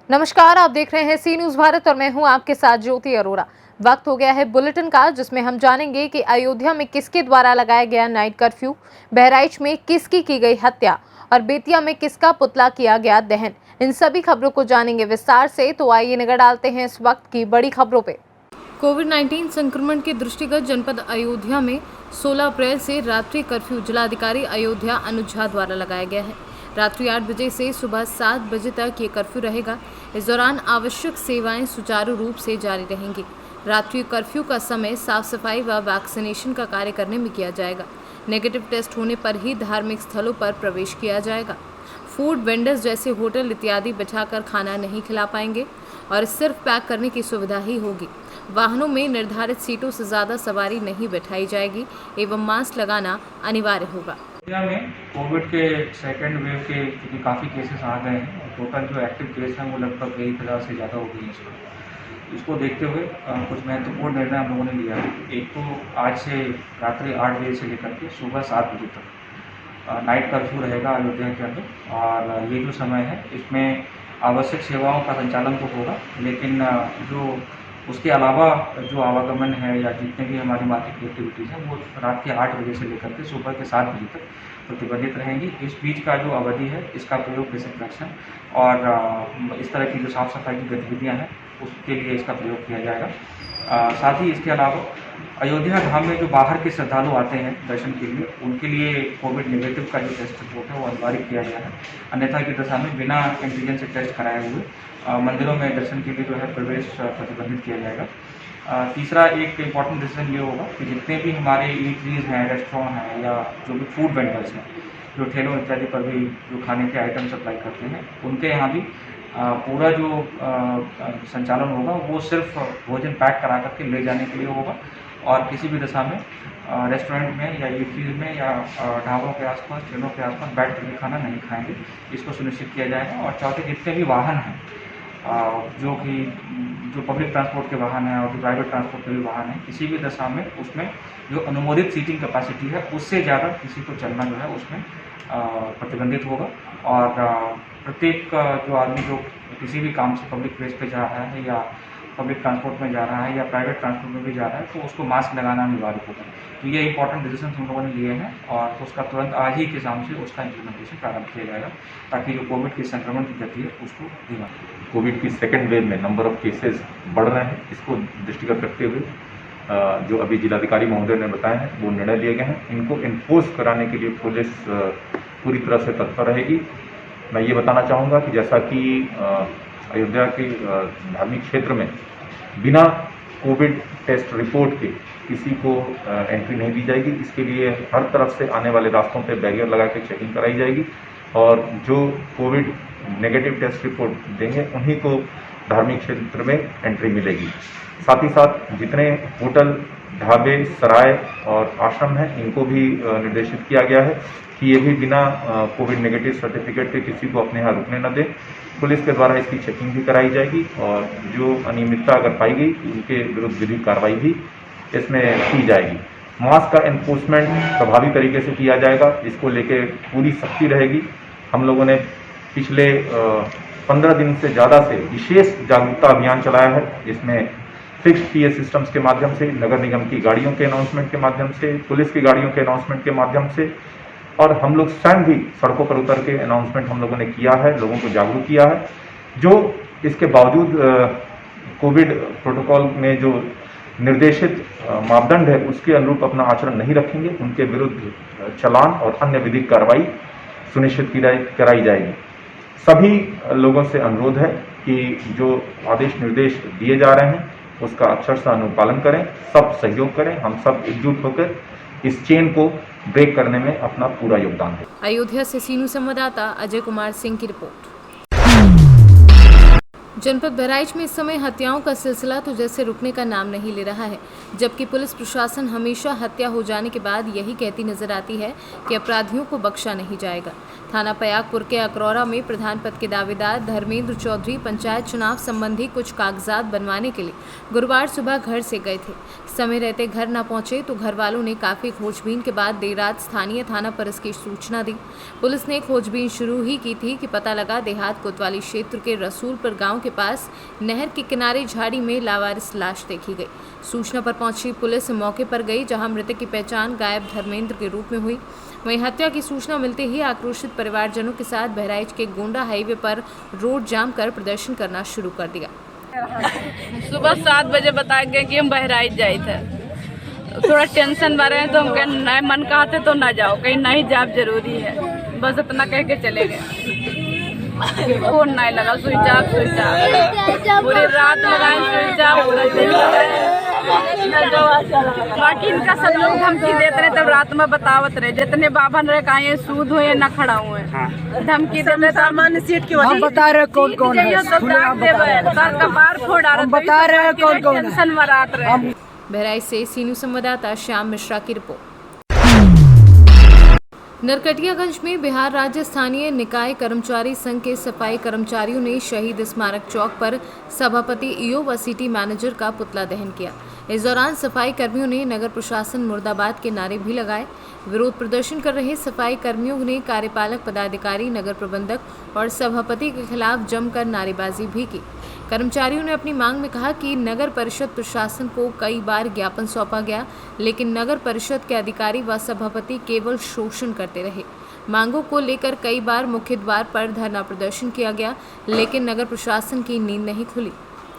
नमस्कार, आप देख रहे हैं सी न्यूज भारत और मैं हूं आपके साथ ज्योति अरोरा। वक्त हो गया है बुलेटिन का, जिसमें हम जानेंगे कि अयोध्या में किसके द्वारा लगाया गया नाइट कर्फ्यू, बहराइच में किसकी की गई हत्या और बेतिया में किसका पुतला किया गया दहन। इन सभी खबरों को जानेंगे विस्तार से, तो आइए नजर डालते हैं इस वक्त की बड़ी खबरों पे। कोविड-19 संक्रमण के दृष्टिगत जनपद अयोध्या में 16 अप्रैल से रात्रि कर्फ्यू जिलाधिकारी अयोध्या अनुज झा द्वारा लगाया गया है। रात्रि 8 बजे से सुबह 7 बजे तक ये कर्फ्यू रहेगा। इस दौरान आवश्यक सेवाएं सुचारू रूप से जारी रहेंगी। रात्रि कर्फ्यू का समय साफ सफाई व वैक्सीनेशन का कार्य करने में किया जाएगा। नेगेटिव टेस्ट होने पर ही धार्मिक स्थलों पर प्रवेश किया जाएगा। फूड वेंडर्स जैसे होटल इत्यादि बिठाकर खाना नहीं खिला पाएंगे और सिर्फ पैक करने की सुविधा ही होगी। वाहनों में निर्धारित सीटों से ज़्यादा सवारी नहीं बैठाई जाएगी एवं मास्क लगाना अनिवार्य होगा। इंडिया में कोविड के सेकेंड वेव के क्योंकि काफ़ी केसेस आ गए हैं और टोटल जो एक्टिव केस हैं वो लगभग 1,000 से ज़्यादा हो गई है। इसको देखते हुए कुछ महत्वपूर्ण निर्णय हम लोगों ने लिया है। एक तो आज से रात्रि 8 बजे से लेकर के सुबह 7 बजे तक नाइट कर्फ्यू रहेगा अयोध्या के अंदर। और ये जो समय है इसमें आवश्यक सेवाओं का संचालन तो होगा, लेकिन जो उसके अलावा जो आवागमन है या जितने भी हमारी मार्केट एक्टिविटीज़ हैं वो रात के 8 बजे से लेकर के सुबह के 7 बजे तक प्रतिबंधित रहेंगी। इस बीच का जो अवधि है इसका प्रयोग डिसइंफेक्शन और इस तरह की जो साफ़ सफाई की गतिविधियाँ हैं उसके लिए इसका प्रयोग किया जाएगा। साथ ही इसके अलावा अयोध्या धाम में जो बाहर के श्रद्धालु आते हैं दर्शन के लिए, उनके लिए कोविड नेगेटिव का जो टेस्ट रिपोर्ट है वो अनिवार्य किया गया है। अन्यथा की दशा में बिना एंटीजन से टेस्ट कराए हुए मंदिरों में दर्शन के लिए जो है प्रवेश प्रतिबंधित किया जाएगा। तीसरा एक इम्पॉर्टेंट डिसीजन ये होगा कि जितने भी हमारे ईटरीज हैं, रेस्टोरेंट हैं या जो भी फूड वेंडर्स हैं जो ठेलों इत्यादि पर भी जो खाने के आइटम सप्लाई करते हैं, उनके यहाँ भी पूरा जो संचालन होगा वो सिर्फ भोजन पैक करा करके ले जाने के लिए होगा और किसी भी दशा में रेस्टोरेंट में या ईटरीज में या ढाबों के आसपास, ठेलों के आसपास बैठ करके खाना नहीं खाएंगे। इसको सुनिश्चित किया जाएगा। और चौथे, जितने भी वाहन हैं जो पब्लिक ट्रांसपोर्ट के वाहन हैं और जो प्राइवेट ट्रांसपोर्ट के भी वाहन हैं, किसी भी दशा में उसमें जो अनुमोदित सीटिंग कैपेसिटी है उससे ज़्यादा किसी को चलना जो है उसमें प्रतिबंधित होगा। और प्रत्येक जो आदमी जो किसी भी काम से पब्लिक प्लेस पे जा रहा है या पब्लिक ट्रांसपोर्ट में जा रहा है या प्राइवेट ट्रांसपोर्ट में भी जा रहा है तो उसको मास्क लगाना अनिवार्य होगा। तो ये इंपॉर्टेंट डिसीजन हम लोगों ने लिए हैं और तो उसका तुरंत आज ही के शाम से उसका इम्प्लीमेंटेशन प्रारंभ किया जाएगा ताकि जो कोविड के संक्रमण की गति है उसको धीमा। कोविड की सेकेंड वेव में नंबर ऑफ केसेस बढ़ रहे हैं, इसको दृष्टिगत रखते हुए जो अभी जिलाधिकारी महोदय ने बताया है वो निर्णय लिए गए हैं। इनको इन्फोर्स कराने के लिए पुलिस पूरी तरह से तत्पर रहेगी। मैं ये बताना चाहूँगा कि जैसा कि अयोध्या के धार्मिक क्षेत्र में बिना कोविड टेस्ट रिपोर्ट के किसी को एंट्री नहीं दी जाएगी। इसके लिए हर तरफ से आने वाले रास्तों पे बैरियर लगा के चेकिंग कराई जाएगी और जो कोविड नेगेटिव टेस्ट रिपोर्ट देंगे उन्हीं को धार्मिक क्षेत्र में एंट्री मिलेगी। साथ ही साथ जितने होटल, ढाबे, सराय और आश्रम हैं इनको भी निर्देशित किया गया है कि ये भी बिना कोविड नेगेटिव सर्टिफिकेट के किसी को अपने यहाँ रुकने न दें। पुलिस के द्वारा इसकी चेकिंग भी कराई जाएगी और जो अनियमितता अगर पाई गई उनके विरुद्ध विधिक कार्रवाई भी इसमें की जाएगी। मास्क का एनफोर्समेंट प्रभावी तरीके से किया जाएगा, इसको लेके पूरी सख्ती रहेगी। हम लोगों ने पिछले 15 दिन से ज़्यादा से विशेष जागरूकता अभियान चलाया है। इसमें फिक्स्ड पीए सिस्टम्स के माध्यम से, नगर निगम की गाड़ियों के अनाउंसमेंट के माध्यम से, पुलिस की गाड़ियों के अनाउंसमेंट के माध्यम से और हम लोग स्वयं भी सड़कों पर उतर के अनाउंसमेंट हम लोगों ने किया है, लोगों को जागरूक किया है। जो इसके बावजूद कोविड प्रोटोकॉल में जो निर्देशित मापदंड है उसके अनुरूप अपना आचरण नहीं रखेंगे, उनके विरुद्ध चालान और अन्य विधिक कार्रवाई सुनिश्चित कराई जाएगी। सभी लोगों से अनुरोध है कि जो आदेश निर्देश दिए जा रहे हैं उसका अक्षरशः अनुपालन करें, सब सहयोग करें, हम सब एकजुट होकर इस चेन को ब्रेक करने में अपना पूरा योगदान दें। अयोध्या से सीनू संवाददाता अजय कुमार सिंह की रिपोर्ट। जनपद बहराइच में इस समय हत्याओं का सिलसिला तो जैसे रुकने का नाम नहीं ले रहा है, जबकि पुलिस प्रशासन हमेशा हत्या हो जाने के बाद यही कहती नजर आती है कि अपराधियों को बख्शा नहीं जाएगा। थाना पयागपुर के अकरौरा में प्रधान पद के दावेदार धर्मेंद्र चौधरी पंचायत चुनाव संबंधी कुछ कागजात बनवाने के लिए गुरुवार सुबह घर से गए थे। समय रहते घर न पहुंचे तो घर वालों ने काफी खोजबीन के बाद देर रात स्थानीय थाना पर इसकी सूचना दी। पुलिस ने खोजबीन शुरू ही की थी कि पता लगा देहात कोतवाली क्षेत्र के रसूलपुर गांव के पास नहर के किनारे झाड़ी में लावारिस लाश देखी गई। सूचना पर पहुंची पुलिस मौके पर गई, जहां मृतक की पहचान गायब धर्मेंद्र के रूप में हुई। वहीं हत्या की सूचना मिलते ही आक्रोशित परिवारजनों के साथ बहराइच के गोंडा हाईवे पर रोड जाम कर प्रदर्शन करना शुरू कर दिया। सुबह 7 बजे बताया गया कि हम बहराइच जाए थे, थोड़ा टेंशन में रहे तो हम कहे नहीं, मन कहते तो ना जाओ, कहीं नहीं जाब जरूरी है, बस इतना कह के चले गए। फोन नहीं लगा, स्विच ऑफ पूरी रात लगाए स्विच ऑफ, पूरा दिन लगाए। बाकी इनका सब लोग धमकी देते रहे, तब रात में बतावत रहे जितने बाभन रहे कहा सूद हुए न खड़ा हुए, धमकी देते सामान्य सीट की वजह बता रहे कौन कौन है, कपार फोड़ा बता रहे कौन कौन है। टेंशन में रात रहे। बहराइच से सीनू संवाददाता श्याम मिश्रा की रिपोर्ट। नरकटियागंज में बिहार राज्य स्थानीय निकाय कर्मचारी संघ के सफाई कर्मचारियों ने शहीद स्मारक चौक पर सभापति ईओ व सिटी मैनेजर का पुतला दहन किया। इस दौरान सफाई कर्मियों ने नगर प्रशासन मुर्दाबाद के नारे भी लगाए। विरोध प्रदर्शन कर रहे सफाई कर्मियों ने कार्यपालक पदाधिकारी, नगर प्रबंधक और सभापति के खिलाफ जमकर नारेबाजी भी की। कर्मचारियों ने अपनी मांग में कहा कि नगर परिषद प्रशासन को कई बार ज्ञापन सौंपा गया, लेकिन नगर परिषद के अधिकारी व सभापति केवल शोषण करते रहे। मांगों को लेकर कई बार मुख्य द्वार पर धरना प्रदर्शन किया गया, लेकिन नगर प्रशासन की नींद नहीं खुली।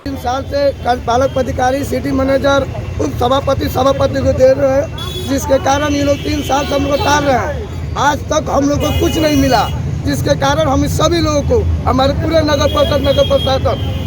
3 साल से कार्यपालक पदाधिकारी, सिटी मैनेजर, उप सभापति को दे रहे हैं, जिसके कारण ये लोग 3 साल से हम लोग टाल रहे हैं। आज तक हम लोग को कुछ नहीं मिला, जिसके कारण हम सभी लोगों को, हमारे पूरे नगर प्रशासन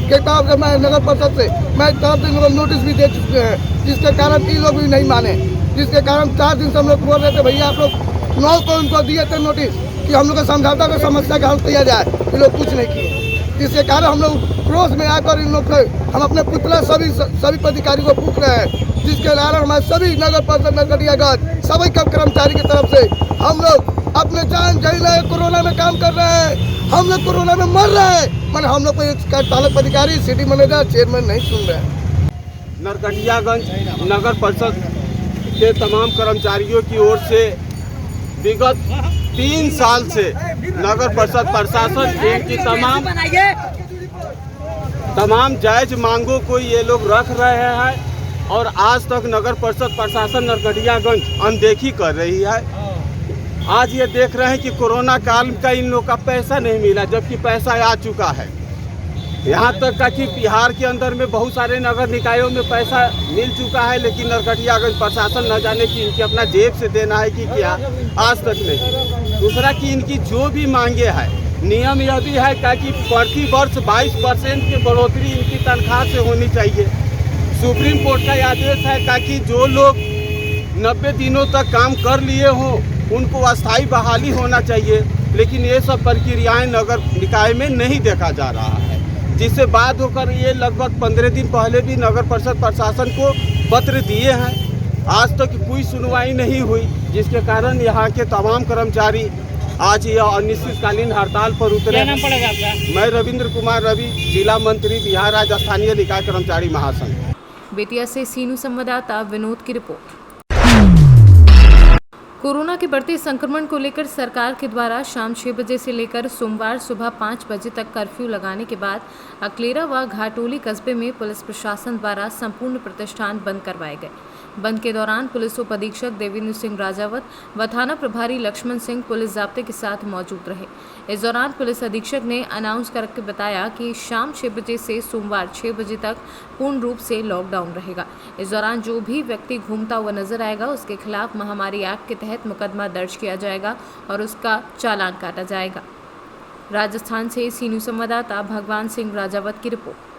के तरफ से, मैं नगर परिषद से मैं तरफ से नोटिस भी दे चुके हैं, जिसके कारण ये लोग भी नहीं माने। जिसके कारण 4 दिन से हम लोग बोल रहे थे भैया आप लोग 9 को उनको दिए थे नोटिस कि हम लोग का समझौता का समस्या का हल किया जाए, ये लोग कुछ नहीं किए। जिसके कारण हम लोग क्रोध में आकर इन लोग हम अपने पुतला सभी पदाधिकारी को फूंक रहे हैं, जिसके कारण हमारे सभी नगर परिषद नरकटियागंज सभी कर्मचारी की तरफ से हम लोग अपने जान झेल रहे, कोरोना में काम कर रहे हैं, हम लोग कोरोना में मर रहे हैं, मैंने हम लोग को एक कार्यपालक अधिकारी, सिटी मैनेजर, चेयरमैन नहीं सुन रहे हैं। नरकटियागंज नगर परिषद के तमाम कर्मचारियों की ओर से विगत 3 साल से नगर परिषद प्रशासन इनकी तमाम जायज मांगों को ये लोग रख रहे हैं और आज तक नगर परिषद प्रशासन नरकटियागंज अनदेखी कर रही है। आज ये देख रहे हैं कि कोरोना काल का इन लोग का पैसा नहीं मिला, जबकि पैसा आ चुका है। यहाँ तक का कि बिहार के अंदर में बहुत सारे नगर निकायों में पैसा मिल चुका है, लेकिन नरकटियागंज प्रशासन न जाने कि इनकी अपना जेब से देना है कि क्या, आज तक नहीं। दूसरा कि इनकी जो भी मांगे है, नियम यह भी है कि प्रति वर्ष 22% की बढ़ोतरी इनकी तनख्वाह से होनी चाहिए। सुप्रीम कोर्ट का आदेश है ताकि जो लोग 90 दिनों तक काम कर लिए हों उनको अस्थायी बहाली होना चाहिए, लेकिन ये सब प्रक्रियाएं नगर निकाय में नहीं देखा जा रहा है, जिससे बाद होकर ये लगभग 15 दिन पहले भी नगर परिषद प्रशासन को पत्र दिए हैं, आज तक कोई सुनवाई नहीं हुई, जिसके कारण यहाँ के तमाम कर्मचारी आज यह अनिश्चितकालीन हड़ताल पर उतरे। मैं रविंद्र कुमार रवि, जिला मंत्री, बिहार राज्य स्थानीय निकाय कर्मचारी महासंघ। बेतिया से सीनू संवाददाता विनोद की रिपोर्ट। कोरोना के बढ़ते संक्रमण को लेकर सरकार के द्वारा शाम 6 बजे से लेकर सोमवार सुबह 5 बजे तक कर्फ्यू लगाने के बाद अकलेरा व घाटोली कस्बे में पुलिस प्रशासन द्वारा संपूर्ण प्रतिष्ठान बंद करवाए गए। बंद के दौरान पुलिस उप अधीक्षक देवेंद्र सिंह राजावत व थाना प्रभारी लक्ष्मण सिंह पुलिस जाब्ते के साथ मौजूद रहे। इस दौरान पुलिस अधीक्षक ने अनाउंस करके बताया कि शाम 6 बजे से सोमवार 6 बजे तक पूर्ण रूप से लॉकडाउन रहेगा। इस दौरान जो भी व्यक्ति घूमता हुआ नजर आएगा उसके खिलाफ महामारी एक्ट के तहत मुकदमा दर्ज किया जाएगा और उसका चालान काटा जाएगा। राजस्थान से सीनू संवाददाता भगवान सिंह राजावत की रिपोर्ट।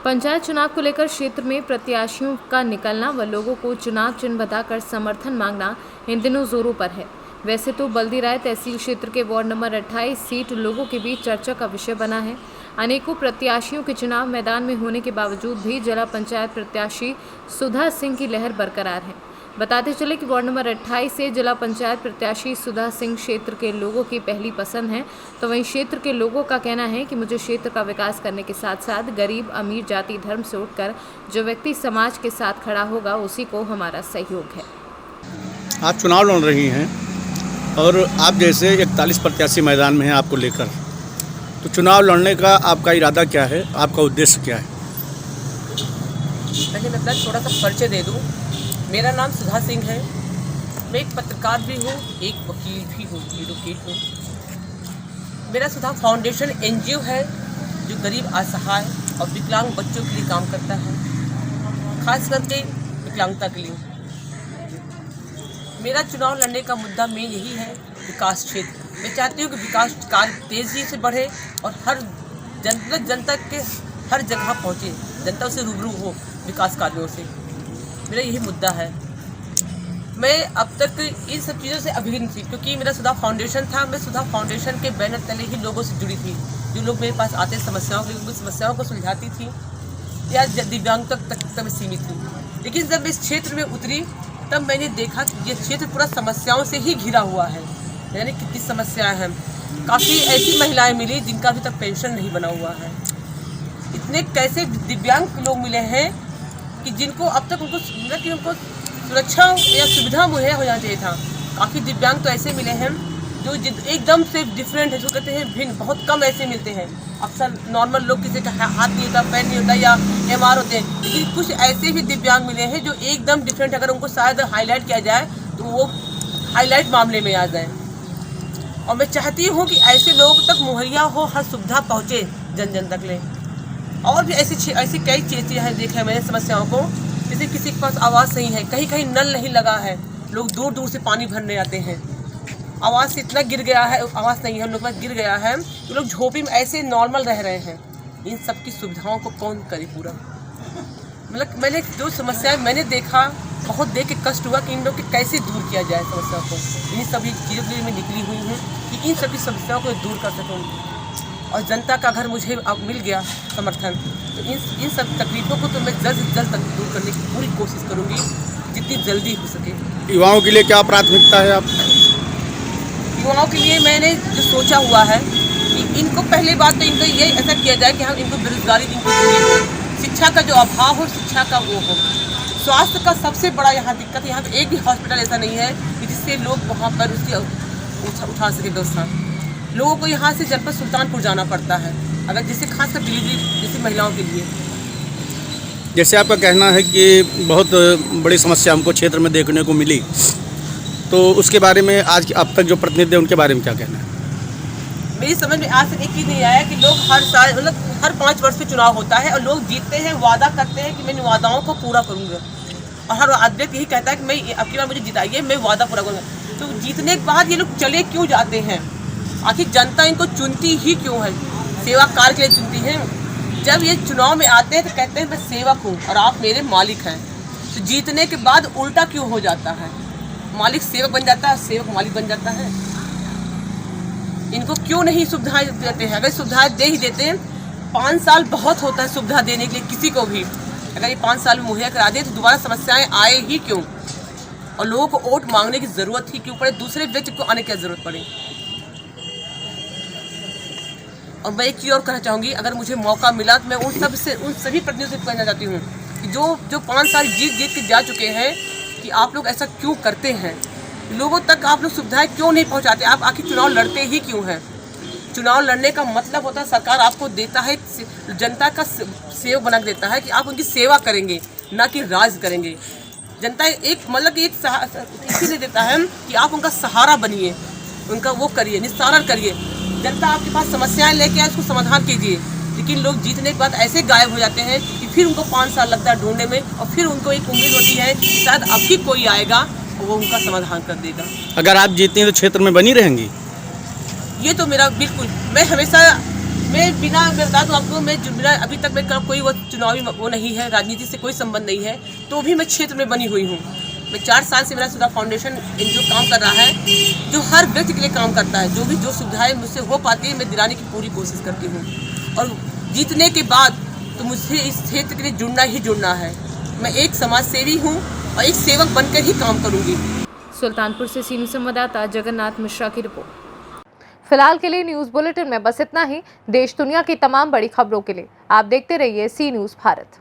पंचायत चुनाव को लेकर क्षेत्र में प्रत्याशियों का निकलना व लोगों को चुनाव चिन्ह बताकर समर्थन मांगना इन दिनों जोरों पर है। वैसे तो बल्दी राय तहसील क्षेत्र के वार्ड नंबर 28 सीट लोगों के बीच चर्चा का विषय बना है। अनेकों प्रत्याशियों के चुनाव मैदान में होने के बावजूद भी जिला पंचायत प्रत्याशी सुधा सिंह की लहर बरकरार है। बताते चले कि वार्ड नंबर 28 से जिला पंचायत प्रत्याशी सुधा सिंह क्षेत्र के लोगों की पहली पसंद हैं, तो वहीं क्षेत्र के लोगों का कहना है कि मुझे क्षेत्र का विकास करने के साथ साथ गरीब अमीर जाति धर्म से उठकर जो व्यक्ति समाज के साथ खड़ा होगा उसी को हमारा सहयोग है। आप चुनाव लड़ रही हैं और आप जैसे 41 प्रत्याशी मैदान में हैं आपको लेकर, तो चुनाव लड़ने का आपका इरादा क्या है, आपका उद्देश्य क्या है? पहले मैं थोड़ा सा परिचय दे दूं। मेरा नाम सुधा सिंह है। मैं एक पत्रकार भी हूँ, एक वकील भी हूँ, एडवोकेट हूँ। मेरा सुधा फाउंडेशन NGO है जो गरीब असहाय और विकलांग बच्चों के लिए काम करता है, खास करके विकलांगता के लिए। मेरा चुनाव लड़ने का मुद्दा मेन यही है, विकास क्षेत्र। मैं चाहती हूँ कि विकास कार्य तेज़ी से बढ़े और हर जनता के हर जगह पहुँचे, जनता से रूबरू हो विकास कार्यों से। मेरा यही मुद्दा है। मैं अब तक इन सब चीज़ों से अभिन्न थी क्योंकि मेरा सुधा फाउंडेशन था। मैं सुधा फाउंडेशन के बैनर तले ही लोगों से जुड़ी थी, जो लोग मेरे पास आते समस्याओं को सुलझाती थी या दिव्यांग तक में सीमित थी। लेकिन जब इस क्षेत्र में उतरी तब मैंने देखा कि ये क्षेत्र पूरा समस्याओं से ही घिरा हुआ है। यानी कितनी समस्याएं हैं। काफ़ी ऐसी महिलाएं मिली जिनका अभी तक पेंशन नहीं बना हुआ है। इतने कैसे दिव्यांग लोग मिले हैं कि जिनको अब तक उनको सुरक्षा या सुविधा मुहैया हो जाना चाहिए था। काफ़ी दिव्यांग तो ऐसे मिले हैं जो एकदम से डिफरेंट है, जो कहते हैं भिन्न। बहुत कम ऐसे मिलते हैं। अक्सर नॉर्मल लोग किसी का हाथ नहीं होता, पैर नहीं होता या MR होते हैं, लेकिन कुछ ऐसे भी दिव्यांग मिले हैं जो एकदम डिफरेंट। अगर उनको शायद हाईलाइट किया जाए तो वो हाईलाइट मामले में आ जाए। और मैं चाहती हूँ कि ऐसे लोगों तक मुहैया हो, हर सुविधा पहुँचे जन तक ले। और भी ऐसी कई चीज़ें हैं देखा है मैंने समस्याओं को। जैसे किसी के पास आवास नहीं है, कहीं कहीं नल नहीं लगा है, लोग दूर दूर से पानी भरने आते हैं। आवास इतना गिर गया है, आवास नहीं है, हम लोग के पास गिर गया है, तो लोग झोपड़ी में ऐसे नॉर्मल रह रहे हैं। इन सब की सुविधाओं को कौन करे पूरा? मतलब मैंने जो समस्याएं मैंने देखा, बहुत देख के कष्ट हुआ कि इन लोग के कैसे दूर किया जाए समस्याओं को। इन सभी चीज़ों के लिए मैं निकली हुई हूँ कि इन सभी समस्याओं को दूर कर सकूँ। और जनता का अगर मुझे अब मिल गया समर्थन, तो इन सब तकलीफों को तो मैं जल्द से जल्द तक दूर करने की पूरी कोशिश करूँगी, जितनी जल्दी हो सके। युवाओं के लिए क्या प्राथमिकता है आप? युवाओं के लिए मैंने जो सोचा हुआ है कि इनको पहली बात तो इनको ये ऐसा किया जाए कि हम इनको बेरोजगारी इनको दूरी हो, शिक्षा का जो अभाव हो, शिक्षा का वो हो। स्वास्थ्य का सबसे बड़ा यहाँ दिक्कत, यहाँ पे एक भी हॉस्पिटल ऐसा नहीं है कि जिससे लोग वहाँ पर उसकी उठा सके व्यवस्था। लोगों को यहाँ से जनपद सुल्तानपुर जाना पड़ता है, अगर जैसे खासकर डिलीवरी जैसी महिलाओं के लिए। जैसे आपका कहना है कि बहुत बड़ी समस्या हमको क्षेत्र में देखने को मिली, तो उसके बारे में आज अब तक जो प्रतिनिधि हैं उनके बारे में क्या कहना है? मेरी समझ में आज तक एक चीज़ नहीं आया कि लोग हर साल मतलब हर 5 वर्ष पे चुनाव होता है और लोग जीतते हैं, वादा करते हैं कि मैं इन वादाओं को पूरा करूँगा। और हर आदमी यही कहता है कि मैं अब की बार मुझे जिताइए, मैं वादा पूरा करूँगा। तो जीतने के बाद ये लोग चले क्यों जाते हैं? आखिर जनता इनको चुनती ही क्यों है? सेवा कार्य के लिए चुनती है। जब ये चुनाव में आते हैं तो कहते हैं मैं सेवक हूँ और आप मेरे मालिक हैं। तो जीतने के बाद उल्टा क्यों हो जाता है? मालिक सेवक बन जाता है, सेवक मालिक बन जाता है। इनको क्यों नहीं सुविधाएं देते हैं? अगर सुविधाएं दे ही देते हैं, 5 साल बहुत होता है सुविधा देने के लिए किसी को भी। अगर ये 5 साल में मुहैया करा दें तो दोबारा समस्याएं आए ही क्यों? और लोगों को वोट मांगने की ज़रूरत ही क्यों पड़े? दूसरे व्यक्ति को आने की ज़रूरत पड़े? और मैं एक चीज़ और कहना चाहूँगी, अगर मुझे मौका मिला तो मैं उन सभी प्रतिनिधियों से कहना चाहती हूँ कि जो 5 साल जीत के जा चुके हैं कि आप लोग ऐसा क्यों करते हैं? लोगों तक आप लोग सुविधाएं क्यों नहीं पहुँचाते? आप आखिर चुनाव लड़ते ही क्यों हैं? चुनाव लड़ने का मतलब होता है सरकार आपको देता है, जनता का सेवक बना के देता है कि आप उनकी सेवा करेंगे, ना कि राज करेंगे। जनता एक मतलब कि इसीलिए देता है कि आप उनका सहारा बनिए, उनका वो करिए, निस्तारण करिए। जनता आपके पास समस्याएं लेके आए, उसको समाधान कीजिए। लेकिन लोग जीतने के बाद ऐसे गायब हो जाते हैं कि फिर उनको 5 साल लगता है ढूंढने में, और फिर उनको एक उम्मीद होती है कि शायद अब की कोई आएगा और वो उनका समाधान कर देगा। अगर आप जीतती हैं तो क्षेत्र में बनी रहेंगी? ये तो मेरा बिल्कुल, मैं हमेशा मैं बता दूँ आपको, मैं बिना अभी तक मैं कोई वो चुनावी वो नहीं है, राजनीति से कोई संबंध नहीं है, तो भी मैं क्षेत्र में बनी हुई हूँ। मैं 4 साल से मेरा सुधा फाउंडेशन जो काम कर रहा है, जो हर व्यक्ति के लिए काम करता है, जो सुविधाएं मुझसे हो पाती है मैं दिलाने की पूरी कोशिश करती हूँ। और जीतने के बाद तो मुझे इस क्षेत्र के लिए जुड़ना है। मैं एक समाज सेवी हूँ और एक सेवक बनकर ही काम करूँगी। सुल्तानपुर से सीनियर संवाददाता जगन्नाथ मिश्रा की रिपोर्ट। फिलहाल के लिए न्यूज बुलेटिन में बस इतना ही। देश दुनिया की तमाम बड़ी खबरों के लिए आप देखते रहिए सी न्यूज भारत।